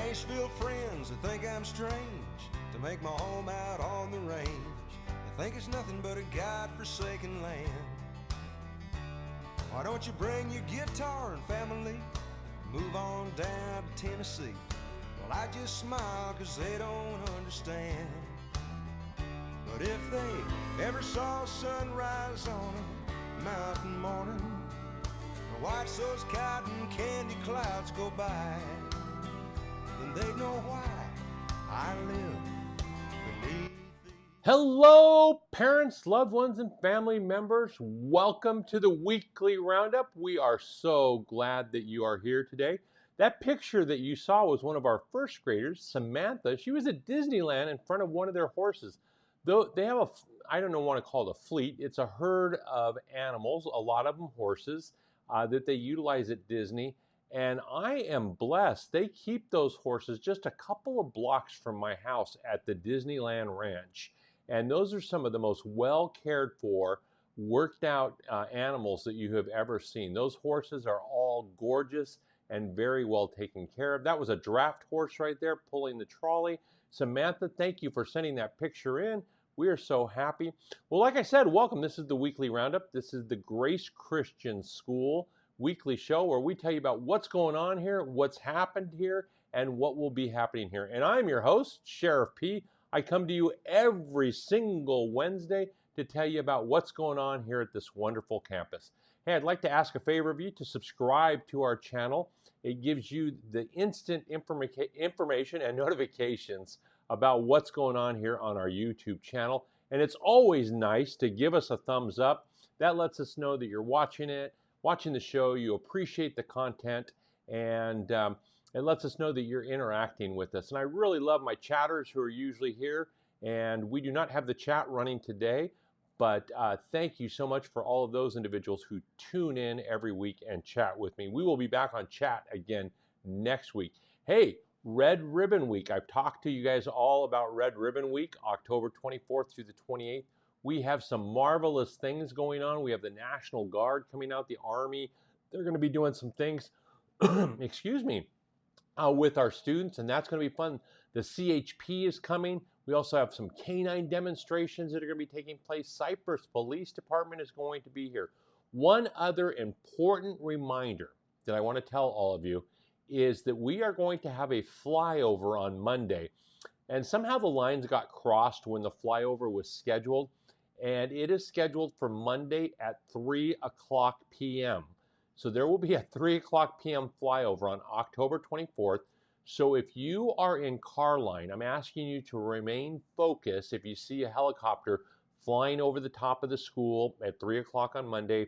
Nashville friends that think I'm strange to make my home out on the range. They think it's nothing but a God-forsaken land. Why don't you bring your guitar and family, move on down to Tennessee? Well, I just smile 'cause they don't understand. But if they ever saw sunrise on a mountain morning, or watch those cotton candy clouds go by, then they'd know why I live beneath the... Hello, parents, loved ones, and family members. Welcome to the weekly roundup. We are so glad that you are here today. That picture that you saw was one of our first graders, Samantha. She was at Disneyland in front of one of their horses. Though they have I don't know, want to call it a fleet. It's a herd of animals, a lot of them horses, that they utilize at Disney. And I am blessed. They keep those horses just a couple of blocks from my house at the Disneyland Ranch. And those are some of the most well cared for, worked out animals that you have ever seen. Those horses are all gorgeous and very well taken care of. That was a draft horse right there pulling the trolley. Samantha, thank you for sending that picture in. We are so happy. Well, like I said, welcome. This is the weekly roundup. This is the Grace Christian School weekly show where we tell you about what's going on here, what's happened here, and what will be happening here. And I'm your host, Sheriff P. I come to you every single Wednesday to tell you about what's going on here at this wonderful campus. Hey, I'd like to ask a favor of you to subscribe to our channel. It gives you the instant information and notifications about what's going on here on our YouTube channel. And it's always nice to give us a thumbs up. That lets us know that you're watching the show, you appreciate the content, and it lets us know that you're interacting with us. And I really love my chatters who are usually here, and we do not have the chat running today, but thank you so much for all of those individuals who tune in every week and chat with me. We will be back on chat again next week. Hey, Red Ribbon Week. I've talked to you guys all about Red Ribbon Week, October 24th through the 28th. We have some marvelous things going on. We have the National Guard coming out, the Army. They're going to be doing some things, excuse me, with our students, and that's going to be fun. The CHP is coming. We also have some canine demonstrations that are going to be taking place. Cypress Police Department is going to be here. One other important reminder that I want to tell all of you is that we are going to have a flyover on Monday. And somehow the lines got crossed when the flyover was scheduled. And it is scheduled for Monday at 3 o'clock p.m. So there will be a 3 o'clock p.m. flyover on October 24th. So if you are in Carline, I'm asking you to remain focused. If you see a helicopter flying over the top of the school at 3 o'clock on Monday,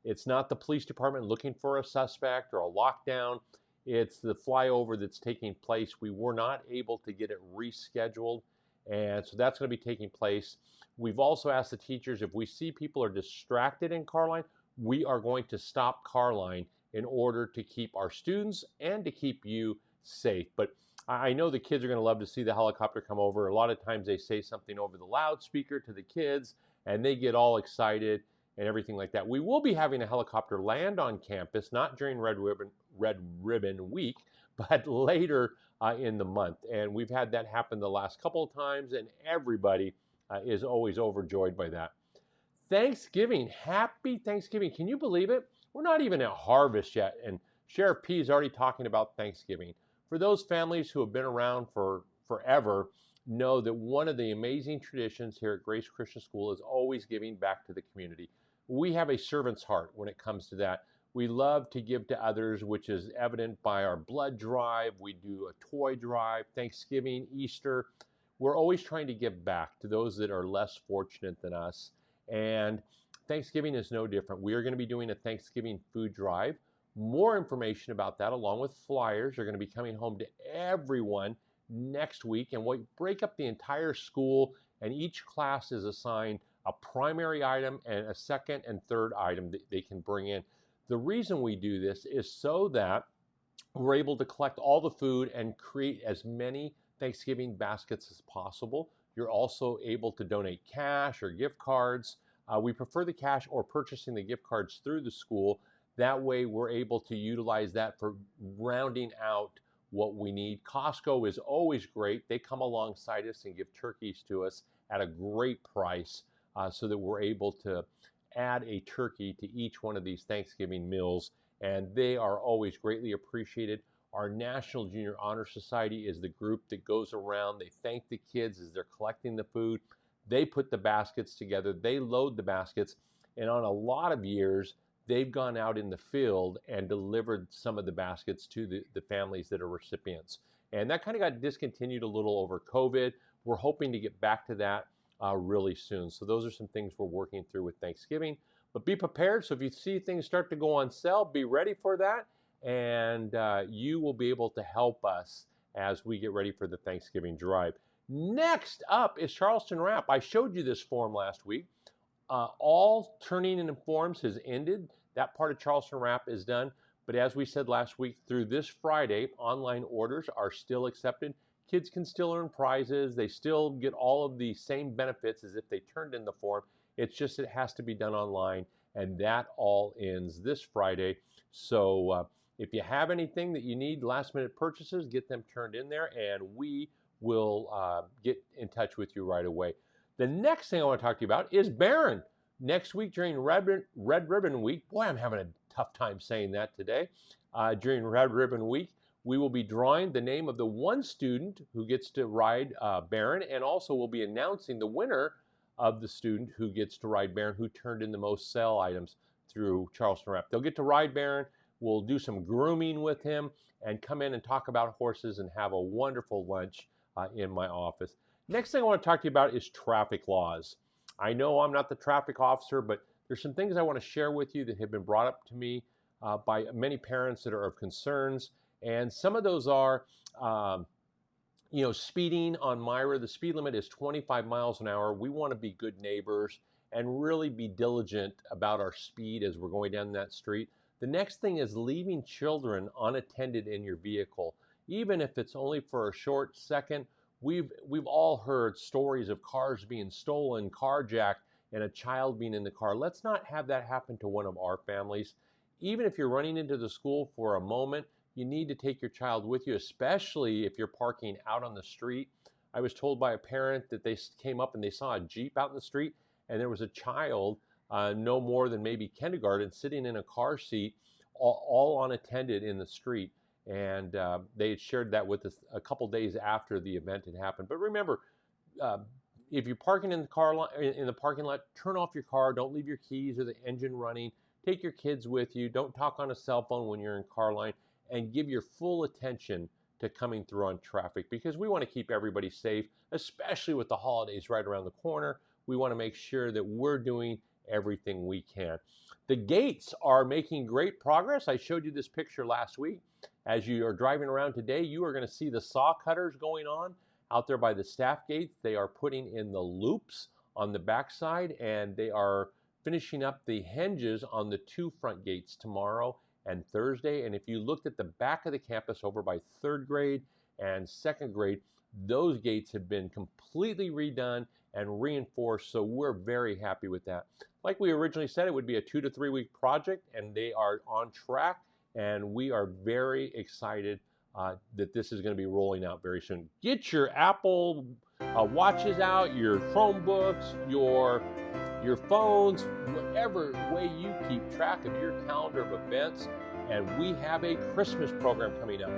it's not the police department looking for a suspect or a lockdown. It's the flyover that's taking place. We were not able to get it rescheduled, and so that's going to be taking place. We've also asked the teachers, if we see people are distracted in Carline, we are going to stop Carline in order to keep our students and to keep you safe. But I know the kids are going to love to see the helicopter come over. A lot of times they say something over the loudspeaker to the kids, and they get all excited and everything like that. We will be having a helicopter land on campus, not during Red Ribbon Week, but later in the month. And we've had that happen the last couple of times, and everybody is always overjoyed by that. Thanksgiving, happy Thanksgiving. Can you believe it? We're not even at harvest yet, and Sheriff P is already talking about Thanksgiving. For those families who have been around for forever, know that one of the amazing traditions here at Grace Christian School is always giving back to the community. We have a servant's heart when it comes to that. We love to give to others, which is evident by our blood drive. We do a toy drive, Thanksgiving, Easter. We're always trying to give back to those that are less fortunate than us. And Thanksgiving is no different. We are going to be doing a Thanksgiving food drive. More information about that, along with flyers, are going to be coming home to everyone next week. And we break up the entire school, and each class is assigned a primary item and a second and third item that they can bring in. The reason we do this is so that we're able to collect all the food and create as many Thanksgiving baskets as possible. You're also able to donate cash or gift cards. We prefer the cash or purchasing the gift cards through the school. That way we're able to utilize that for rounding out what we need. Costco is always great. They come alongside us and give turkeys to us at a great price so that we're able to add a turkey to each one of these Thanksgiving meals, and they are always greatly appreciated. Our National Junior Honor Society is the group that goes around. They thank the kids as they're collecting the food. They put the baskets together. They load the baskets. And on a lot of years, they've gone out in the field and delivered some of the baskets to the families that are recipients. And that kind of got discontinued a little over COVID. We're hoping to get back to that really soon. So those are some things we're working through with Thanksgiving. But be prepared. So if you see things start to go on sale, be ready for that. And you will be able to help us as we get ready for the Thanksgiving drive. Next up is Charleston Wrap. I showed you this form last week. All turning in forms has ended. That part of Charleston Wrap is done. But as we said last week, through this Friday, online orders are still accepted. Kids can still earn prizes. They still get all of the same benefits as if they turned in the form. It's just it has to be done online, and that all ends this Friday. So if you have anything that you need, last-minute purchases, get them turned in there, and we will get in touch with you right away. The next thing I want to talk to you about is Barron. Next week during Red Ribbon Week, boy, I'm having a tough time saying that today. During Red Ribbon Week, we will be drawing the name of the one student who gets to ride Barron, and also we'll be announcing the winner of the student who gets to ride Barron, who turned in the most sale items through Charleston Wrap. They'll get to ride Barron. We'll do some grooming with him and come in and talk about horses and have a wonderful lunch in my office. Next thing I want to talk to you about is traffic laws. I know I'm not the traffic officer, but there's some things I want to share with you that have been brought up to me by many parents that are of concerns. And some of those are, speeding on Myra. The speed limit is 25 miles an hour. We want to be good neighbors and really be diligent about our speed as we're going down that street. The next thing is leaving children unattended in your vehicle. Even if it's only for a short second, we've all heard stories of cars being stolen, carjacked, and a child being in the car. Let's not have that happen to one of our families. Even if you're running into the school for a moment, you need to take your child with you, especially if you're parking out on the street. I was told by a parent that they came up and they saw a Jeep out in the street, and there was a child, no more than maybe kindergarten, sitting in a car seat, all unattended in the street. And they had shared that with us a couple days after the event had happened. But remember, if you're parking in the parking lot, turn off your car. Don't leave your keys or the engine running. Take your kids with you. Don't talk on a cell phone when you're in car line, and give your full attention to coming through on traffic, because we want to keep everybody safe, especially with the holidays right around the corner. We want to make sure that we're doing everything we can. The gates are making great progress. I showed you this picture last week. As you are driving around today, you are going to see the saw cutters going on out there by the staff gates. They are putting in the loops on the backside, and they are finishing up the hinges on the two front gates tomorrow and Thursday. And if you looked at the back of the campus over by 3rd grade and 2nd grade, those gates have been completely redone and reinforced, so we're very happy with that. Like we originally said, it would be a 2 to 3 week project, and they are on track, and we are very excited that this is going to be rolling out very soon. Get your Apple watches out, your Chromebooks, your phones, whatever way you keep track of your calendar of events. And we have a Christmas program coming up.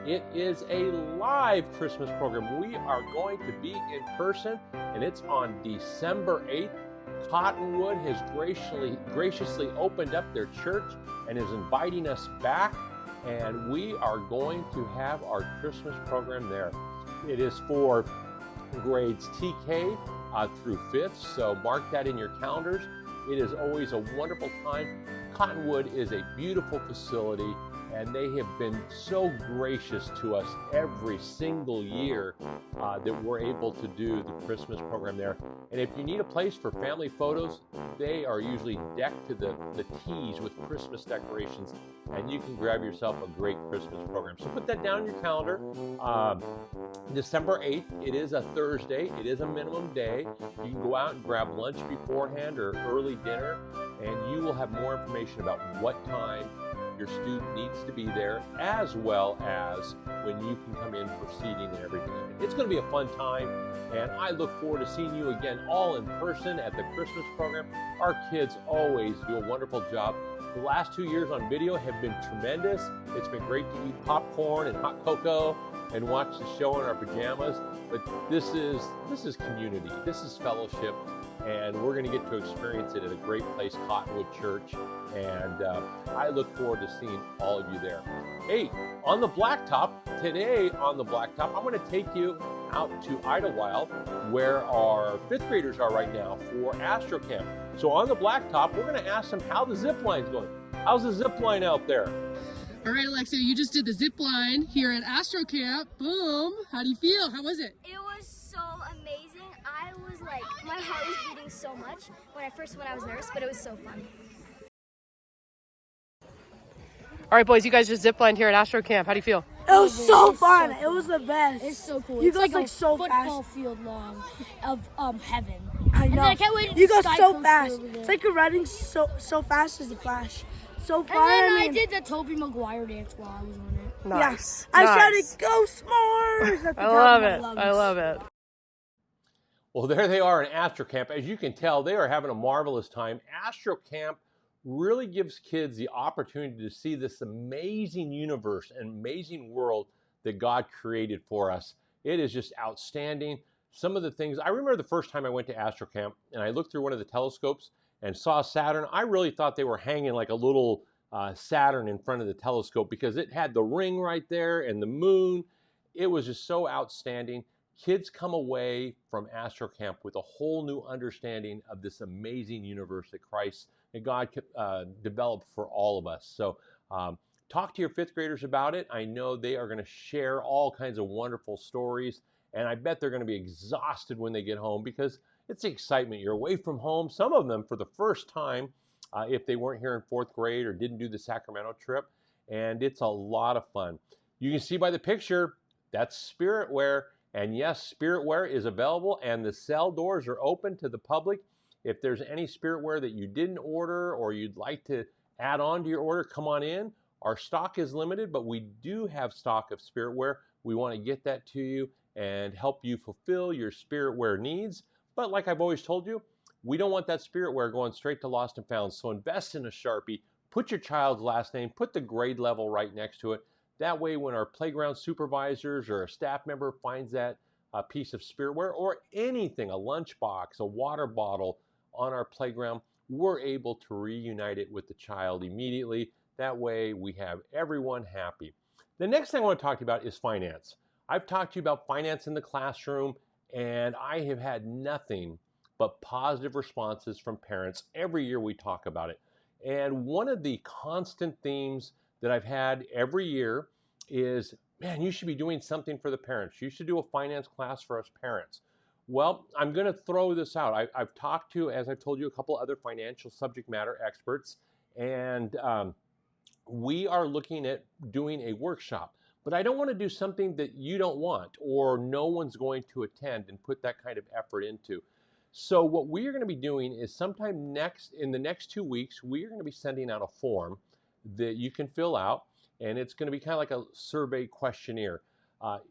It is a live Christmas program. We are going to be in person, and it's on December 8th. Cottonwood has graciously opened up their church and is inviting us back, and we are going to have our Christmas program there. It is for grades TK through 5th, so mark that in your calendars. It is always a wonderful time. Cottonwood is a beautiful facility, and they have been so gracious to us every single year that we're able to do the Christmas program there. And if you need a place for family photos, they are usually decked to the tees with Christmas decorations, and you can grab yourself a great Christmas program. So put that down in your calendar. December 8th, it is a Thursday. It is a minimum day. You can go out and grab lunch beforehand or early dinner, and you will have more information about what time your student needs to be there, as well as when you can come in for seating and everything. It's going to be a fun time, and I look forward to seeing you again all in person at the Christmas program. Our kids always do a wonderful job. The last 2 years on video have been tremendous. It's been great to eat popcorn and hot cocoa and watch the show in our pajamas, but this is community, this is fellowship, and we're going to get to experience it at a great place, Cottonwood Church, and I look forward to seeing all of you there. Hey, on the blacktop, today on the blacktop, I'm going to take you out to Idlewild, where our 5th graders are right now for Astro Camp. So on the blacktop, we're going to ask them how the zip line's going. How's the zip line out there? All right, Alexia, you just did the zip line here at Astro Camp. Boom. How do you feel? How was it? It was so amazing. I was like, my heart was beating so much when I was nervous, but it was so fun. All right, boys, you guys just zip lined here at Astro Camp. How do you feel? It was so fun. It was the best. It's so cool. You It's guys like a so football fast. field long of heaven. I And know. then I can't wait till You the go sky so comes fast. through over It's there. like you're running so fast as a flash. So far. And then I mean, did the Tobey Maguire dance while I was on it. Nice. Yeah, I Nice. shouted, "Go S'mores!" at the I top love of my it. lungs. I love it. Well, there they are in Astro Camp. As you can tell, they are having a marvelous time. Astro Camp really gives kids the opportunity to see this amazing universe and amazing world that God created for us. It is just outstanding. Some of the things, I remember the first time I went to Astro Camp and I looked through one of the telescopes and saw Saturn. I really thought they were hanging like a little Saturn in front of the telescope because it had the ring right there and the moon. It was just so outstanding. Kids come away from Astro Camp with a whole new understanding of this amazing universe that Christ and God developed for all of us. So talk to your 5th graders about it. I know they are going to share all kinds of wonderful stories, and I bet they're going to be exhausted when they get home because it's the excitement. You're away from home. Some of them for the first time, if they weren't here in 4th grade or didn't do the Sacramento trip, and it's a lot of fun. You can see by the picture, that's Spirit Wear. And yes, Spirit Wear is available and the cell doors are open to the public. If there's any Spirit Wear that you didn't order or you'd like to add on to your order, come on in. Our stock is limited, but we do have stock of Spirit Wear. We want to get that to you and help you fulfill your Spirit Wear needs. But like I've always told you, we don't want that Spirit Wear going straight to Lost and Found. So invest in a Sharpie, put your child's last name, put the grade level right next to it. That way, when our playground supervisors or a staff member finds that piece of Spirit Wear or anything, a lunchbox, a water bottle on our playground, we're able to reunite it with the child immediately. That way, we have everyone happy. The next thing I want to talk to you about is finance. I've talked to you about finance in the classroom, and I have had nothing but positive responses from parents. Every year we talk about it. And one of the constant themes that I've had every year is, man, you should be doing something for the parents. You should do a finance class for us parents. Well, I'm going to throw this out. I've talked to, as I've told you, a couple other financial subject matter experts, and we are looking at doing a workshop. But I don't want to do something that you don't want or no one's going to attend and put that kind of effort into. So what we are going to be doing is sometime in the next 2 weeks, we are going to be sending out a form that you can fill out, and it's going to be kind of like a survey questionnaire.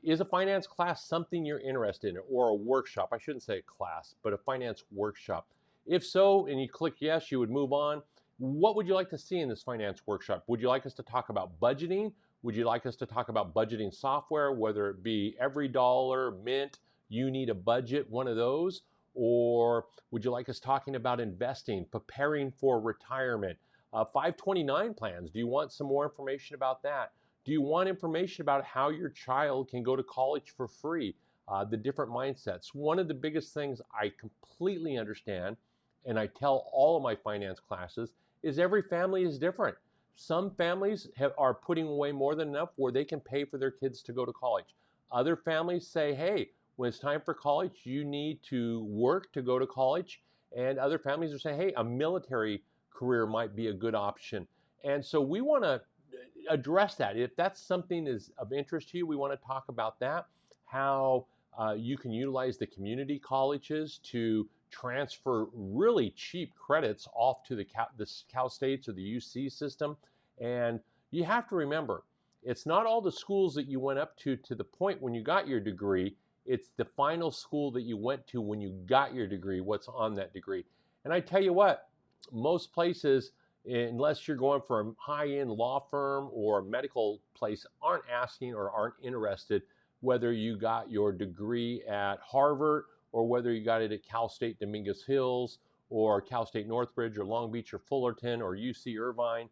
Is a finance class something you're interested in, or a workshop? I shouldn't say a class, but a finance workshop. If so, and you click yes, you would move on. What would you like to see in this finance workshop? Would you like us to talk about budgeting? Would you like us to talk about budgeting software, whether it be EveryDollar, Mint, You Need a Budget, one of those? Or would you like us talking about investing, preparing for retirement? 529 plans. Do you want some more information about that? Do you want information about how your child can go to college for free? The different mindsets. One of the biggest things I completely understand, and I tell all of my finance classes, is every family is different. Some families are putting away more than enough where they can pay for their kids to go to college. Other families say, hey, when it's time for college, you need to work to go to college. And other families are saying, hey, a military career might be a good option. And so we want to address that. If that's something is of interest to you, we want to talk about that, how you can utilize the community colleges to transfer really cheap credits off to the Cal States or the UC system. And you have to remember, it's not all the schools that you went up to the point when you got your degree. It's the final school that you went to when you got your degree, what's on that degree. And I tell you what, most places, unless you're going for a high-end law firm or a medical place, aren't asking or aren't interested whether you got your degree at Harvard or whether you got it at Cal State Dominguez Hills or Cal State Northridge or Long Beach or Fullerton or UC Irvine.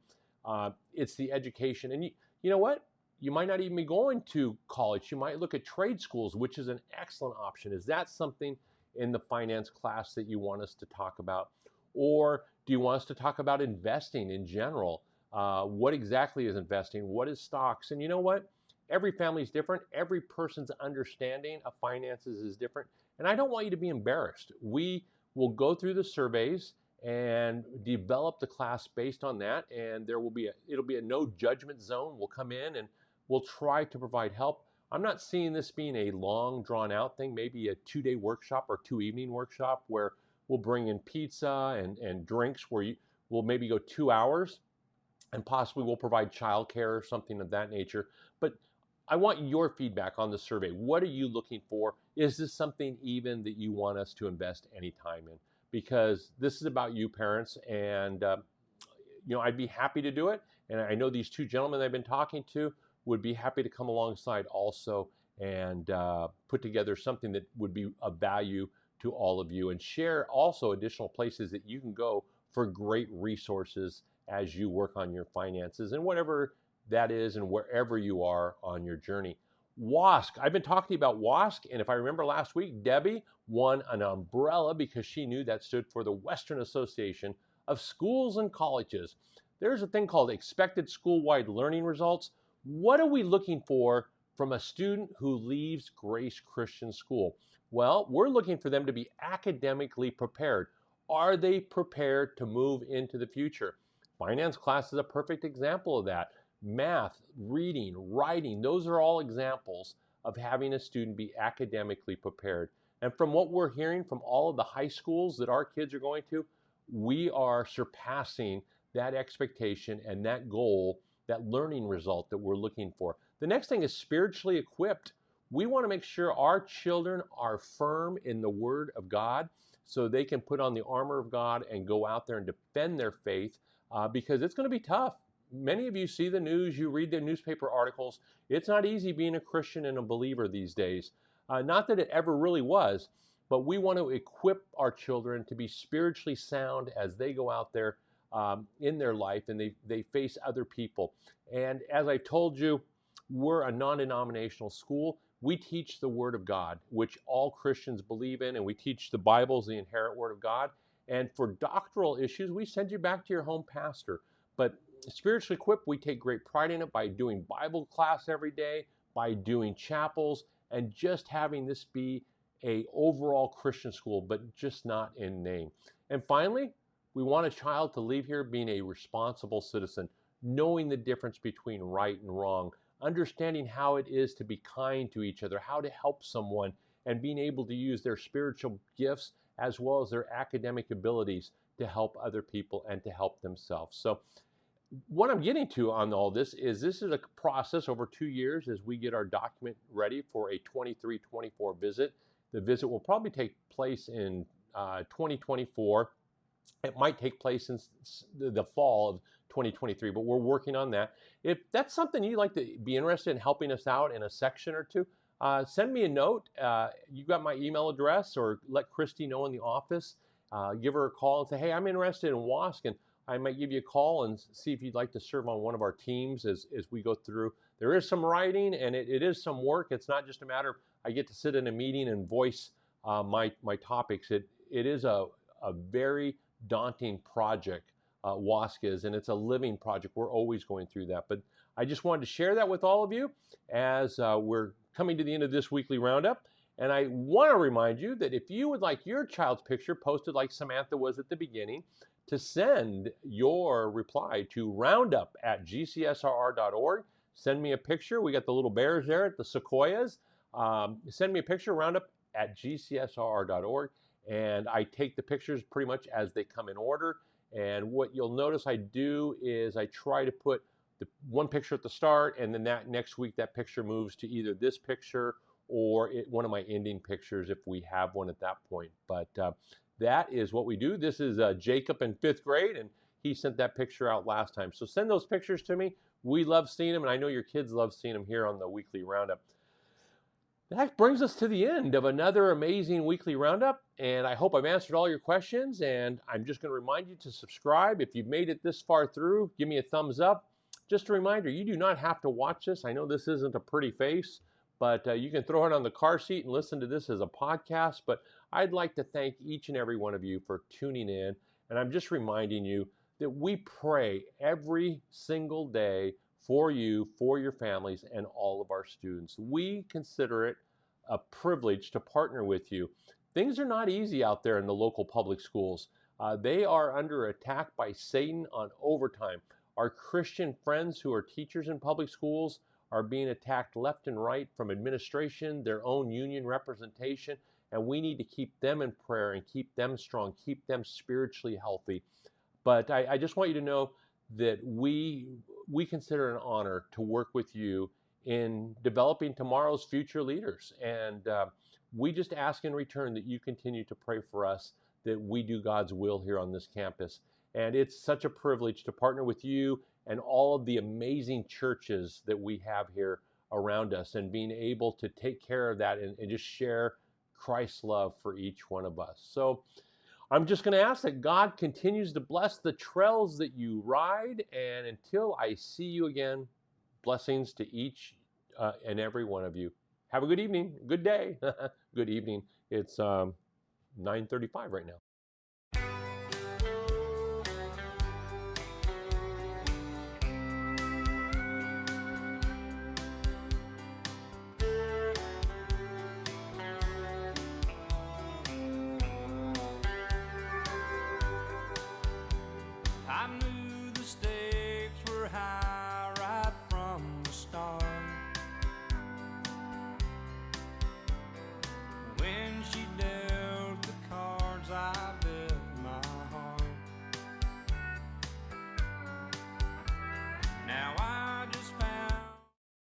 It's the education. And you know what? You might not even be going to college. You might look at trade schools, which is an excellent option. Is that something in the finance class that you want us to talk about? Or do you want us to talk about investing in general? What exactly is investing? What is stocks? And you know what? Every family is different. Every person's understanding of finances is different. And I don't want you to be embarrassed. We will go through the surveys and develop the class based on that. And it'll be a no judgment zone. We'll come in and we'll try to provide help. I'm not seeing this being a long drawn out thing, maybe a 2-day workshop or 2-evening workshop where we'll bring in pizza and drinks where we'll maybe go 2 hours and possibly we'll provide childcare or something of that nature. But I want your feedback on the survey. What are you looking for? Is this something even that you want us to invest any time in? Because this is about you parents, and I'd be happy to do it. And I know these two gentlemen I've been talking to would be happy to come alongside also and put together something that would be of value to all of you and share also additional places that you can go for great resources as you work on your finances and whatever that is and wherever you are on your journey. WASC, I've been talking to you about WASC, and if I remember last week, Debbie won an umbrella because she knew that stood for the Western Association of Schools and Colleges. There's a thing called expected school-wide learning results. What are we looking for from a student who leaves Grace Christian School? Well, we're looking for them to be academically prepared. Are they prepared to move into the future? Finance class is a perfect example of that. Math, reading, writing, those are all examples of having a student be academically prepared. And from what we're hearing from all of the high schools that our kids are going to, we are surpassing that expectation and that goal, that learning result that we're looking for. The next thing is spiritually equipped. We want to make sure our children are firm in the Word of God so they can put on the armor of God and go out there and defend their faith because it's going to be tough. Many of you see the news, you read the newspaper articles. It's not easy being a Christian and a believer these days. Not that it ever really was, but we want to equip our children to be spiritually sound as they go out there in their life and they face other people. And as I told you, we're a non-denominational school. We teach the Word of God, which all Christians believe in, and we teach the Bible as the inherent Word of God. And for doctrinal issues, we send you back to your home pastor. But spiritually equipped, we take great pride in it by doing Bible class every day, by doing chapels, and just having this be a overall Christian school, but just not in name. And finally, we want a child to leave here being a responsible citizen, knowing the difference between right and wrong, understanding how it is to be kind to each other, how to help someone, and being able to use their spiritual gifts as well as their academic abilities to help other people and to help themselves. So what I'm getting to on all this is a process over 2 years as we get our document ready for a 23-24 visit. The visit will probably take place in 2024. It might take place in the fall of 2023, but we're working on that. If that's something you'd like to be interested in helping us out in a section or two, send me a note. You got my email address, or let Christy know in the office. Give her a call and say, hey, I'm interested in WASC, and I might give you a call and see if you'd like to serve on one of our teams as we go through. There is some writing and it is some work. It's not just a matter of I get to sit in a meeting and voice my topics. It is a very daunting project, WASC is, and it's a living project. We're always going through that. But I just wanted to share that with all of you as we're coming to the end of this weekly roundup. And I want to remind you that if you would like your child's picture posted like Samantha was at the beginning, to send your reply to roundup@gcsrr.org. Send me a picture. We got the little bears there at the sequoias. Send me a picture, roundup@gcsrr.org. And I take the pictures pretty much as they come in order. And what you'll notice I do is I try to put the one picture at the start, and then that next week that picture moves to either this picture or one of my ending pictures if we have one at that point. But that is what we do. This is Jacob in 5th grade, and he sent that picture out last time. So send those pictures to me. We love seeing them, and I know your kids love seeing them here on the Weekly Roundup. That brings us to the end of another amazing Weekly Roundup, and I hope I've answered all your questions, and I'm just going to remind you to subscribe. If you've made it this far through, give me a thumbs up. Just a reminder, you do not have to watch this. I know this isn't a pretty face, but you can throw it on the car seat and listen to this as a podcast. But I'd like to thank each and every one of you for tuning in, and I'm just reminding you that we pray every single day for you, for your families, and all of our students. We consider it a privilege to partner with you. Things are not easy out there in the local public schools. They are under attack by Satan on overtime. Our Christian friends who are teachers in public schools are being attacked left and right from administration, their own union representation, and we need to keep them in prayer and keep them strong, keep them spiritually healthy. But I just want you to know that we consider it an honor to work with you in developing tomorrow's future leaders. And we just ask in return that you continue to pray for us, that we do God's will here on this campus. And it's such a privilege to partner with you and all of the amazing churches that we have here around us, and being able to take care of that and just share Christ's love for each one of us. So I'm just going to ask that God continues to bless the trails that you ride. And until I see you again, blessings to each and every one of you. Have a good evening, good day, good evening. It's 9:35 right now.